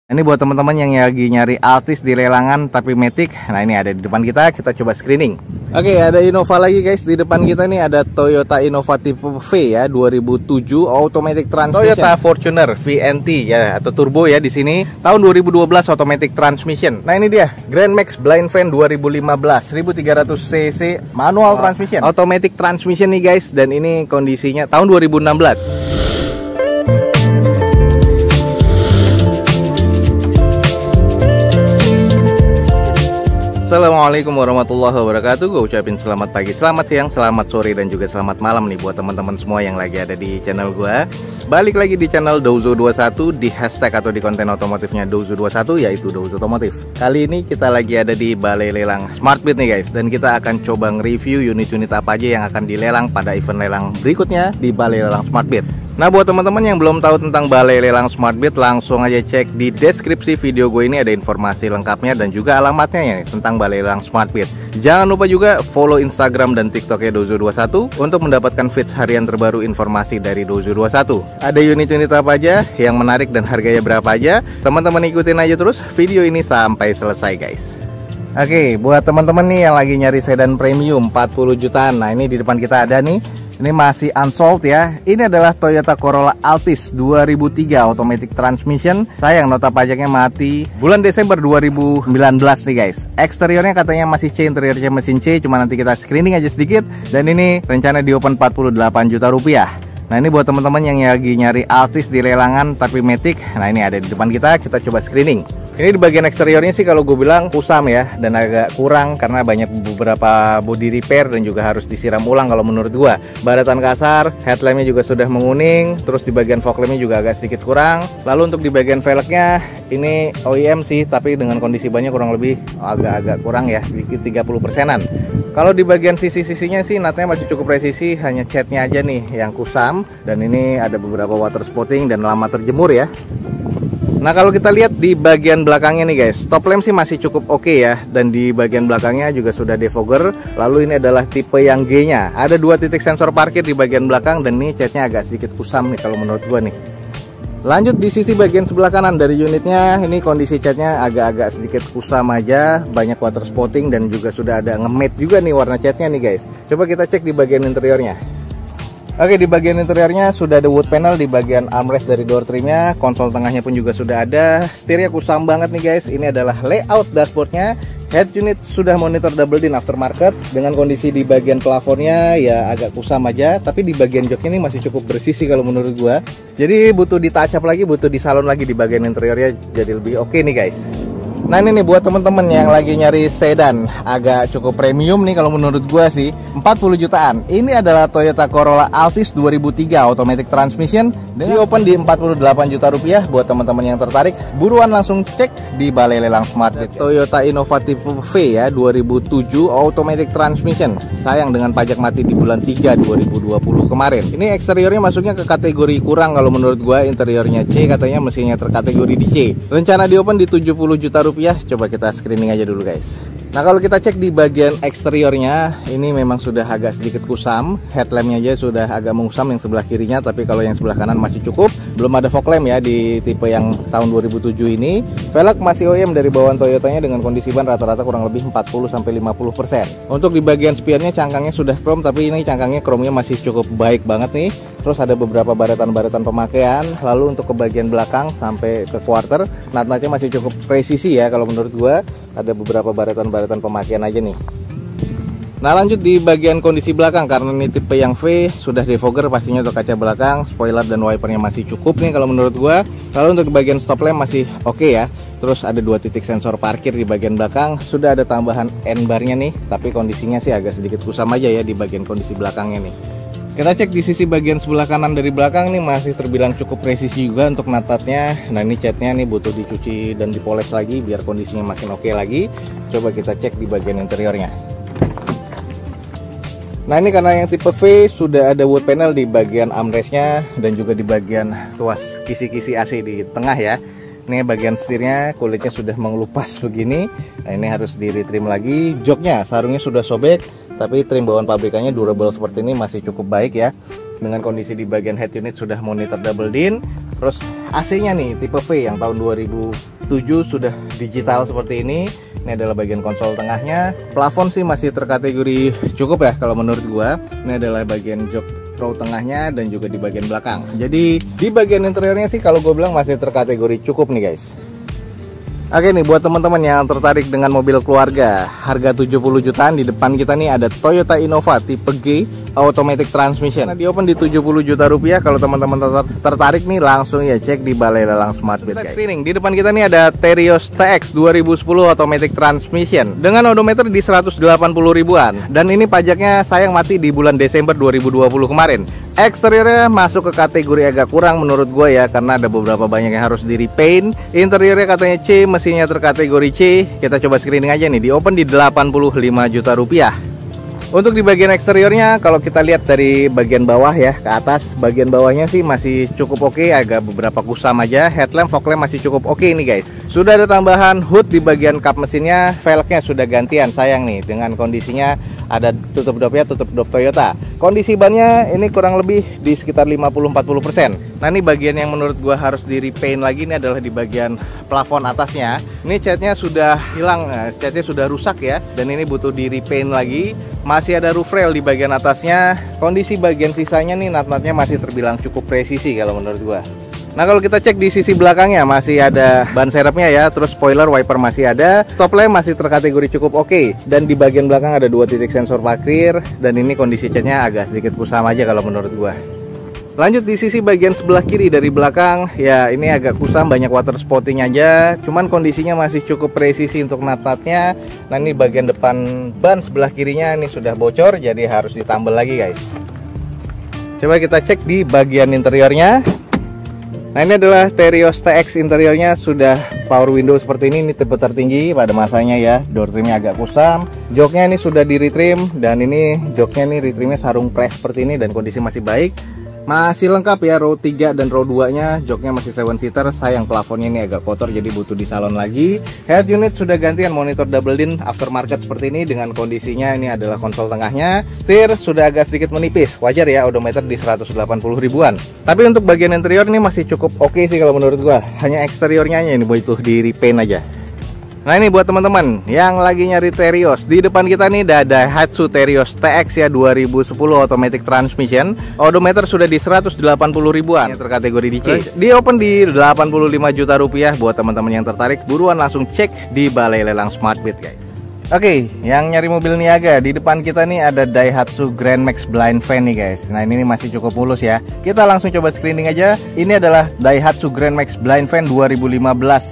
Ini buat teman-teman yang lagi nyari Altis di lelangan tapi Matic. Nah, ini ada di depan kita coba screening. Oke, ada Innova lagi guys. Di depan kita nih ada Toyota Innova tipe V ya, 2007 automatic transmission. Toyota Fortuner VNT ya, atau turbo ya di sini. Tahun 2012 automatic transmission. Nah, ini dia Grand Max Blind Fan 2015 1300 cc manual transmission. Automatic transmission nih guys, dan ini kondisinya tahun 2016. Assalamualaikum warahmatullahi wabarakatuh. Gue ucapin selamat pagi, selamat siang, selamat sore, dan juga selamat malam nih buat teman-teman semua yang lagi ada di channel gue. Balik lagi di channel Douzo21, di hashtag atau di konten otomotifnya Douzo21, yaitu Douzo Otomotif. Kali ini kita lagi ada di Balai Lelang SmartBit nih guys, dan kita akan coba nge-review unit-unit apa aja yang akan dilelang pada event lelang berikutnya di Balai Lelang SmartBit. Nah, buat teman-teman yang belum tahu tentang Balai Lelang SmartBit, langsung aja cek di deskripsi video gue ini, ada informasi lengkapnya dan juga alamatnya ya tentang Balai Lelang SmartBit. Jangan lupa juga follow Instagram dan TikToknya Douzo21 untuk mendapatkan feeds harian terbaru informasi dari Douzo21. Ada unit-unit apa aja yang menarik dan harganya berapa aja, teman-teman ikutin aja terus video ini sampai selesai guys. Oke, buat teman-teman nih yang lagi nyari sedan premium 40 jutaan. Nah, ini di depan kita ada nih. Ini masih unsold ya. Ini adalah Toyota Corolla Altis 2003 automatic transmission. Sayang nota pajaknya mati bulan Desember 2019 nih guys. Eksteriornya katanya masih C, interiornya mesin C, cuma nanti kita screening aja sedikit. Dan ini rencana di open 48 juta rupiah. Nah, ini buat teman-teman yang lagi nyari Altis di lelangan tapi Matic. Nah, ini ada di depan kita coba screening. Ini di bagian eksteriornya sih kalau gue bilang kusam ya, dan agak kurang karena banyak beberapa body repair dan juga harus disiram ulang kalau menurut gue. Baratan kasar, headlampnya juga sudah menguning, terus di bagian fog lampnya juga agak sedikit kurang. Lalu untuk di bagian velgnya ini OEM sih, tapi dengan kondisi bannya kurang lebih agak kurang ya, sedikit 30%-an. Kalau di bagian sisi-sisinya sih natnya masih cukup presisi, hanya catnya aja nih yang kusam, dan ini ada beberapa water spotting dan lama terjemur ya. Nah, kalau kita lihat di bagian belakangnya nih guys, top lamp sih masih cukup oke ya, dan di bagian belakangnya juga sudah defogger. Lalu ini adalah tipe yang G nya, ada 2 titik sensor parkir di bagian belakang, dan ini catnya agak sedikit kusam nih kalau menurut gua nih. Lanjut di sisi bagian sebelah kanan dari unitnya, ini kondisi catnya agak-agak sedikit kusam aja, banyak water spotting dan juga sudah ada nge-matte juga nih warna catnya nih guys. Coba kita cek di bagian interiornya. Oke, di bagian interiornya sudah ada wood panel di bagian armrest dari door trimnya, konsol tengahnya pun juga sudah ada. Setirnya kusam banget nih guys. Ini adalah layout dashboardnya. Head unit sudah monitor double din aftermarket, dengan kondisi di bagian plafonnya ya agak kusam aja, tapi di bagian joknya ini masih cukup bersih sih kalau menurut gua. Jadi butuh di touch up lagi, butuh di salon lagi di bagian interiornya, jadi lebih oke nih guys. Nah, ini nih buat temen-temen yang lagi nyari sedan agak cukup premium nih kalau menurut gua sih, 40 jutaan. Ini adalah Toyota Corolla Altis 2003 automatic transmission, di open di 48 juta rupiah. Buat teman-teman yang tertarik, buruan langsung cek di Balai Lelang SmartBit. Toyota Innova tipe V ya, 2007 automatic transmission. Sayang dengan pajak mati di bulan 3 2020 kemarin. Ini eksteriornya masuknya ke kategori kurang kalau menurut gua, interiornya C, katanya mesinnya terkategori di C. Rencana di open di 70 juta rupiah. Coba kita screening aja dulu guys. Nah, kalau kita cek di bagian eksteriornya, ini memang sudah agak sedikit kusam. Headlampnya aja sudah agak mengusam yang sebelah kirinya, tapi kalau yang sebelah kanan masih cukup. Belum ada fog lamp ya di tipe yang tahun 2007 ini. Velg masih OEM dari bawaan Toyotanya dengan kondisi ban rata-rata kurang lebih 40-50%. Untuk di bagian spionnya cangkangnya sudah chrome, tapi ini cangkangnya chrome-nya masih cukup baik banget nih. Terus ada beberapa baratan-baratan pemakaian. Lalu untuk ke bagian belakang sampai ke quarter, nat-natnya masih cukup presisi ya kalau menurut gua. Ada beberapa baratan-baratan pemakaian aja nih. Nah, lanjut di bagian kondisi belakang, karena ini tipe yang V, sudah defogger pastinya untuk kaca belakang, spoiler dan wipernya masih cukup nih kalau menurut gua. Lalu untuk bagian stop lamp masih oke ya. Terus ada 2 titik sensor parkir di bagian belakang, sudah ada tambahan N-barnya nih, tapi kondisinya sih agak sedikit kusam aja ya di bagian kondisi belakangnya nih. Kita cek di sisi bagian sebelah kanan dari belakang nih, masih terbilang cukup presisi juga untuk natatnya. Nah, ini catnya nih butuh dicuci dan dipoles lagi biar kondisinya makin oke lagi. Coba kita cek di bagian interiornya. Nah, ini karena yang tipe V sudah ada wood panel di bagian armrestnya dan juga di bagian tuas kisi-kisi AC di tengah ya. Ini bagian setirnya kulitnya sudah mengelupas begini. Nah, ini harus di retrim lagi. Joknya, sarungnya sudah sobek, tapi trim bawaan pabrikannya durable seperti ini masih cukup baik ya. Dengan kondisi di bagian head unit sudah monitor double din. Terus AC-nya nih tipe V yang tahun 2007 sudah digital seperti ini. Ini adalah bagian konsol tengahnya. Plafon sih masih terkategori cukup ya kalau menurut gua. Ini adalah bagian jok row tengahnya dan juga di bagian belakang. Jadi di bagian interiornya sih kalau gue bilang masih terkategori cukup nih guys. Oke nih buat teman-teman yang tertarik dengan mobil keluarga, harga 70 jutaan, di depan kita nih ada Toyota Innova tipe G automatic transmission. Nah, di open di 70 juta rupiah. Kalau teman-teman tertarik nih langsung ya cek di Balai Lelang Smartbit guys. Di depan kita nih ada Terios TX 2010 automatic transmission dengan odometer di 180 ribuan. Dan ini pajaknya sayang mati di bulan Desember 2020 kemarin. Eksteriornya masuk ke kategori agak kurang menurut gue ya, karena ada beberapa banyak yang harus di repaint. Interiornya katanya C, mesinnya terkategori C. Kita coba screening aja nih, di open di 85 juta rupiah. Untuk di bagian eksteriornya, kalau kita lihat dari bagian bawah ya ke atas, bagian bawahnya sih masih cukup oke, agak beberapa kusam aja. Headlamp, fog lamp masih cukup oke nih guys. Sudah ada tambahan hood di bagian kap mesinnya, velgnya sudah gantian, sayang nih dengan kondisinya ada tutup dopnya, tutup dop Toyota. Kondisi bannya ini kurang lebih di sekitar 50-40%. Nah ini bagian yang menurut gua harus di repaint lagi, ini adalah di bagian plafon atasnya. Ini catnya sudah hilang, catnya sudah rusak ya, dan ini butuh di repaint lagi. Masih ada roof rail di bagian atasnya. Kondisi bagian sisanya nih nat-natnya masih terbilang cukup presisi kalau menurut gua. Nah kalau kita cek di sisi belakangnya masih ada ban serepnya ya, terus spoiler wiper masih ada, stop lamp masih terkategori cukup oke, dan di bagian belakang ada 2 titik sensor parkir, dan ini kondisi catnya agak sedikit kusam aja kalau menurut gua. Lanjut di sisi bagian sebelah kiri dari belakang, ya ini agak kusam, banyak water spotting aja, cuman kondisinya masih cukup presisi untuk nat-natnya. Nah ini bagian depan ban sebelah kirinya ini sudah bocor, jadi harus ditambal lagi guys. Coba kita cek di bagian interiornya. Nah ini adalah Terios TX, interiornya sudah power window seperti ini tipe tertinggi pada masanya ya. Door trimnya agak kusam, joknya ini sudah di retrim, dan ini joknya ini retrimnya sarung press seperti ini dan kondisi masih baik. Masih lengkap ya, row 3 dan row 2 nya, joknya masih 7 seater. Sayang plafonnya ini agak kotor jadi butuh di salon lagi. Head unit sudah gantian, monitor double din aftermarket seperti ini dengan kondisinya ini adalah konsol tengahnya. Setir sudah agak sedikit menipis, wajar ya, odometer di 180 ribuan. Tapi untuk bagian interior ini masih cukup oke sih kalau menurut gua. Hanya eksteriornya ini butuh di repaint aja. Nah ini buat teman-teman yang lagi nyari Terios, di depan kita nih ada Daihatsu Terios TX ya 2010 automatic transmission. Odometer sudah di 180 ribuan, terkategori di C. Di open di 85 juta rupiah. Buat teman-teman yang tertarik, buruan langsung cek di Balai Lelang Smartbit guys. Oke, yang nyari mobil niaga, di depan kita nih ada Daihatsu Grand Max Blind Van nih guys. Nah ini masih cukup mulus ya. Kita langsung coba screening aja. Ini adalah Daihatsu Grand Max Blind Van 2015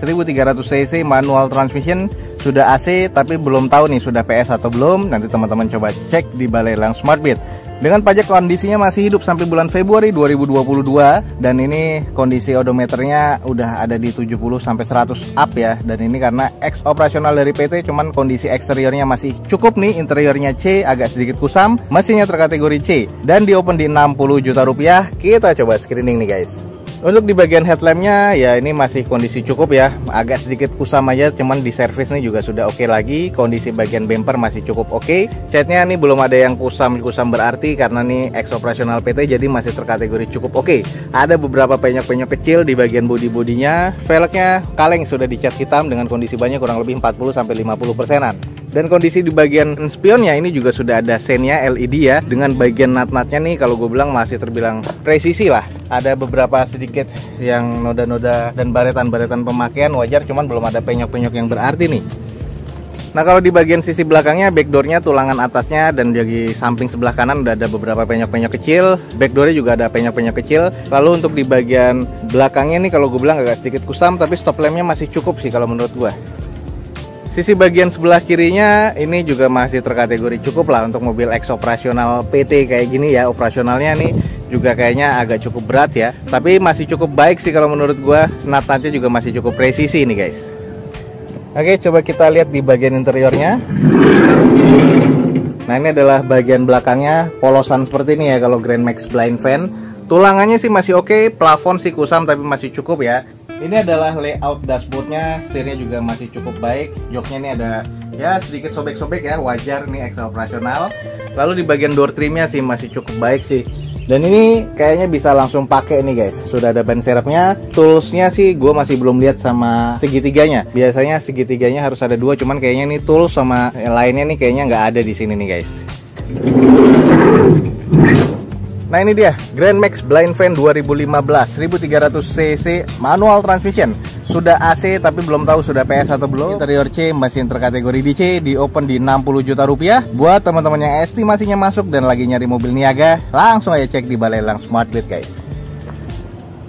1300 cc manual transmission. Sudah AC tapi belum tahu nih sudah PS atau belum. Nanti teman-teman coba cek di Balai Lelang Smartbit. Dengan pajak kondisinya masih hidup sampai bulan Februari 2022, dan ini kondisi odometernya udah ada di 70 sampai 100 up ya. Dan ini karena ex operasional dari PT, cuman kondisi eksteriornya masih cukup nih. Interiornya C, agak sedikit kusam, mesinnya terkategori C, dan di open di 60 juta rupiah. Kita coba screening nih guys. Untuk di bagian headlampnya ya ini masih kondisi cukup ya, agak sedikit kusam aja, cuman di servis nih juga sudah oke lagi. Kondisi bagian bumper masih cukup oke. Catnya nih belum ada yang kusam berarti karena nih ex operasional PT, jadi masih terkategori cukup oke. Ada beberapa penyok-penyok kecil di bagian bodi-bodinya. Velgnya kaleng sudah dicat hitam dengan kondisi bannya kurang lebih 40 sampai 50%-an. Dan kondisi di bagian spionnya ini juga sudah ada sennya LED ya, dengan bagian nat-natnya nih kalau gue bilang masih terbilang presisi lah. Ada beberapa sedikit yang noda-noda dan baretan-baretan pemakaian, wajar, cuman belum ada penyok-penyok yang berarti nih. Nah kalau di bagian sisi belakangnya, backdoornya tulangan atasnya dan di samping sebelah kanan udah ada beberapa penyok-penyok kecil. Backdoornya juga ada penyok-penyok kecil. Lalu untuk di bagian belakangnya nih kalau gue bilang agak sedikit kusam, tapi stop lampnya masih cukup sih kalau menurut gue. Sisi bagian sebelah kirinya ini juga masih terkategori cukup lah untuk mobil ex operasional PT kayak gini ya. Operasionalnya nih juga kayaknya agak cukup berat ya, tapi masih cukup baik sih kalau menurut gua. Senat-natnya juga masih cukup presisi nih guys. Oke, coba kita lihat di bagian interiornya. Nah ini adalah bagian belakangnya, polosan seperti ini ya kalau Grand Max Blind Van. Tulangannya sih masih oke, plafon sih kusam tapi masih cukup ya. Ini adalah layout dashboardnya, setirnya juga masih cukup baik. Joknya ini ada ya sedikit sobek-sobek ya, wajar nih ex operasional. Lalu di bagian door trimnya sih masih cukup baik sih. Dan ini kayaknya bisa langsung pakai nih guys. Sudah ada ban serepnya. Toolsnya sih gue masih belum lihat sama segitiganya. Biasanya segitiganya harus ada dua, cuman kayaknya nih tools sama yang lainnya nih kayaknya nggak ada di sini nih guys. Nah ini dia Grand Max Blind Fan 2015 1300 cc manual transmission. Sudah AC tapi belum tahu sudah PS atau belum. Interior C mesin terkategori DC, di open di 60 juta rupiah. Buat teman-teman yang estimasinya masuk dan lagi nyari mobil niaga, langsung aja cek di Balai Lelang Smart Beat guys.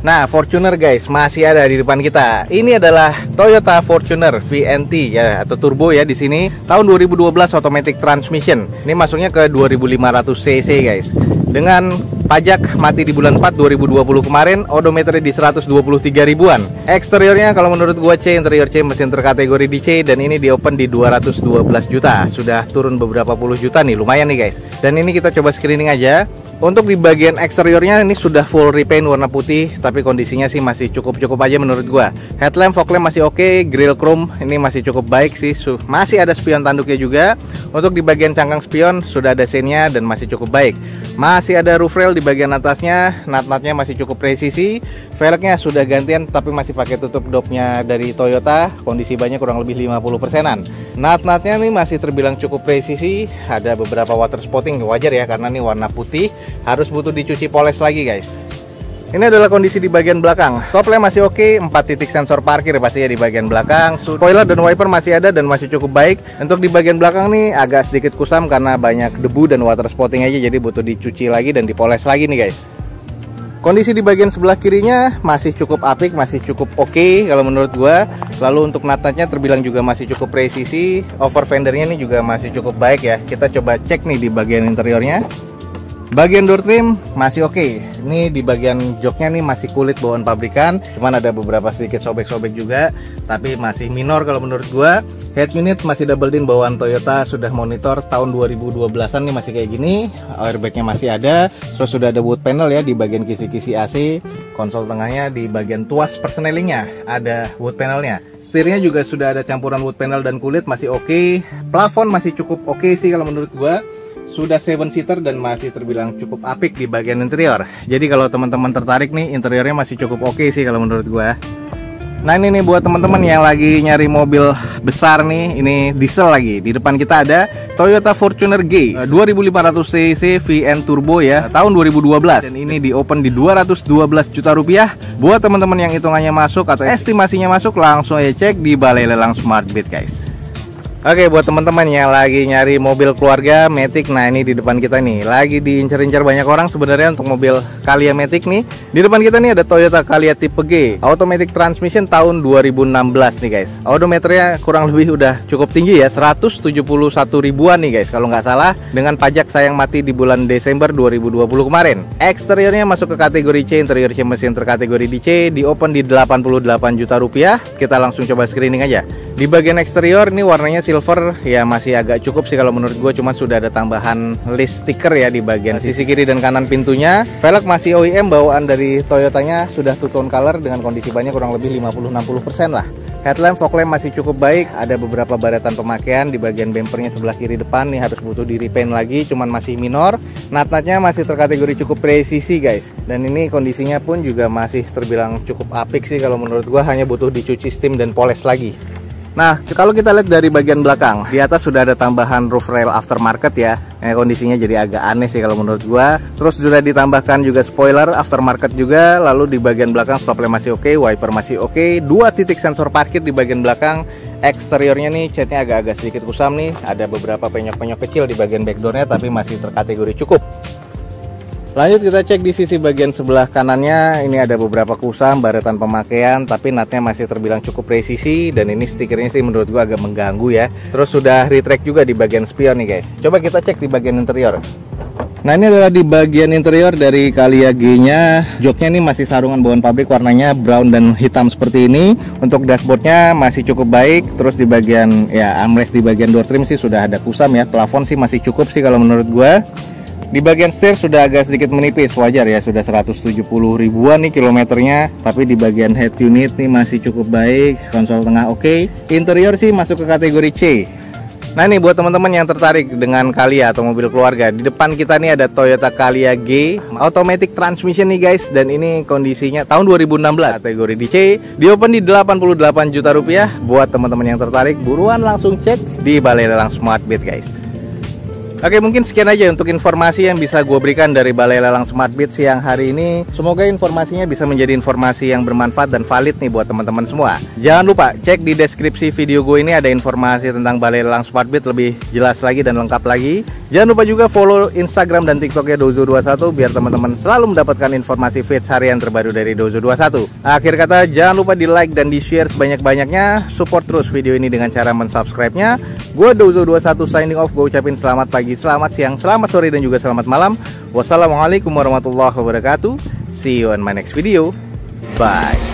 Nah, Fortuner guys masih ada di depan kita. Ini adalah Toyota Fortuner VNT ya atau turbo ya di sini. Tahun 2012 automatic transmission. Ini masuknya ke 2500 cc guys. Dengan pajak mati di bulan 4 2020 kemarin, odometernya di 123 ribuan. Eksteriornya kalau menurut gua C, interior C mesin terkategori DC dan ini di open di 212 juta. Sudah turun beberapa puluh juta nih, lumayan nih guys. Dan ini kita coba screening aja. Untuk di bagian eksteriornya ini sudah full repaint warna putih, tapi kondisinya sih masih cukup aja menurut gua. Headlamp, fog lamp masih oke, grill chrome ini masih cukup baik sih. Masih ada spion tanduknya juga. Untuk di bagian cangkang spion sudah ada seinnya dan masih cukup baik. Masih ada roof rail di bagian atasnya, nut-nutnya masih cukup presisi. Velgnya sudah gantian tapi masih pakai tutup dopnya dari Toyota. Kondisi bannya kurang lebih 50%-an. Nut-nutnya nih masih terbilang cukup presisi. Ada beberapa water spotting, wajar ya karena ini warna putih. Harus butuh dicuci poles lagi guys. Ini adalah kondisi di bagian belakang. Stop lamp masih oke, 4 titik sensor parkir pasti ya di bagian belakang. Spoiler dan wiper masih ada dan masih cukup baik. Untuk di bagian belakang nih agak sedikit kusam karena banyak debu dan water spotting aja, jadi butuh dicuci lagi dan dipoles lagi nih guys. Kondisi di bagian sebelah kirinya masih cukup apik, masih cukup oke kalau menurut gua. Lalu untuk nut-nutnya terbilang juga masih cukup presisi. Over fendernya ini juga masih cukup baik ya. Kita coba cek nih di bagian interiornya. Bagian door trim masih oke. Ini di bagian joknya nih masih kulit bawaan pabrikan, cuman ada beberapa sedikit sobek-sobek juga, tapi masih minor kalau menurut gua. Head unit masih double din bawaan Toyota, sudah monitor tahun 2012-an nih masih kayak gini. Airbagnya masih ada. Terus sudah ada wood panel ya di bagian kisi-kisi AC. Konsol tengahnya di bagian tuas persnelingnya ada wood panelnya. Setirnya juga sudah ada campuran wood panel dan kulit, masih oke. Plafon masih cukup oke sih kalau menurut gua. Sudah 7-seater dan masih terbilang cukup apik di bagian interior. Jadi kalau teman-teman tertarik nih, interiornya masih cukup oke sih kalau menurut gua. Nah ini nih buat teman-teman yang lagi nyari mobil besar nih, ini diesel lagi. Di depan kita ada Toyota Fortuner G 2500 cc VN Turbo ya, tahun 2012. Dan ini di open di 212 juta rupiah. Buat teman-teman yang hitungannya masuk atau estimasinya masuk, langsung aja cek di Balai Lelang Smart Beat guys. Oke, buat teman-teman yang lagi nyari mobil keluarga Matic, nah ini di depan kita nih lagi diincar-incar banyak orang sebenarnya untuk mobil Calya Matic nih. Di depan kita nih ada Toyota Calya tipe G, automatic transmission tahun 2016 nih guys. Odometernya kurang lebih udah cukup tinggi ya, 171 ribuan nih guys kalau nggak salah, dengan pajak sayang mati di bulan Desember 2020 kemarin. Eksteriornya masuk ke kategori C, interior C mesin terkategori DC, di open di 88 juta rupiah. Kita langsung coba screening aja. Di bagian eksterior ini warnanya silver ya, masih agak cukup sih kalau menurut gue, cuman sudah ada tambahan list stiker ya di bagian sisi kiri dan kanan pintunya. Velg masih OEM bawaan dari Toyotanya, sudah two tone color dengan kondisi bannya kurang lebih 50-60% lah. Headlamp, fog lamp masih cukup baik, ada beberapa baretan pemakaian di bagian bempernya sebelah kiri depan nih harus butuh di repaint lagi, cuman masih minor. Nut-nutnya masih terkategori cukup presisi guys, dan ini kondisinya pun juga masih terbilang cukup apik sih kalau menurut gua, hanya butuh dicuci steam dan poles lagi. Nah, kalau kita lihat dari bagian belakang, di atas sudah ada tambahan roof rail aftermarket ya. Kondisinya jadi agak aneh sih kalau menurut gua. Terus sudah ditambahkan juga spoiler aftermarket juga. Lalu di bagian belakang stop lamp masih oke, wiper masih oke. 2 titik sensor parkir di bagian belakang. Eksteriornya nih catnya agak-agak sedikit kusam nih. Ada beberapa penyok-penyok kecil di bagian backdoornya, tapi masih terkategori cukup. Lanjut kita cek di sisi bagian sebelah kanannya. Ini ada beberapa kusam, baretan pemakaian, tapi nutnya masih terbilang cukup presisi. Dan ini stikernya sih menurut gua agak mengganggu ya. Terus sudah retract juga di bagian spion nih guys. Coba kita cek di bagian interior. Nah ini adalah di bagian interior dari Calya G nya. Joknya ini masih sarungan bawaan pabrik, warnanya brown dan hitam seperti ini. Untuk dashboardnya masih cukup baik. Terus di bagian ya armrest di bagian door trim sih sudah ada kusam ya. Plafon sih masih cukup sih kalau menurut gua. Di bagian setir sudah agak sedikit menipis, wajar ya, sudah 170 ribuan nih kilometernya. Tapi di bagian head unit nih masih cukup baik, konsol tengah oke. Interior sih masuk ke kategori C. Nah nih buat teman-teman yang tertarik dengan Calya atau mobil keluarga, di depan kita nih ada Toyota Calya G automatic transmission nih guys, dan ini kondisinya tahun 2016, kategori DC, di open di 88 juta rupiah. Buat teman-teman yang tertarik, buruan langsung cek di Balai Lelang Smart Beat guys. Oke, mungkin sekian aja untuk informasi yang bisa gue berikan dari Balai Lelang Smart Beat siang hari ini. Semoga informasinya bisa menjadi informasi yang bermanfaat dan valid nih buat teman-teman semua. Jangan lupa cek di deskripsi video gue ini, ada informasi tentang Balai Lelang Smart Beat lebih jelas lagi dan lengkap lagi. Jangan lupa juga follow Instagram dan TikToknya Dozo21 biar teman-teman selalu mendapatkan informasi feeds harian terbaru dari Dozo21. Akhir kata, jangan lupa di like dan di share sebanyak-banyaknya. Support terus video ini dengan cara mensubscribe-nya. Gue Dozo21 signing off. Gue ucapin selamat pagi, selamat siang, selamat sore, dan juga selamat malam. Wassalamualaikum warahmatullahi wabarakatuh. See you on my next video. Bye.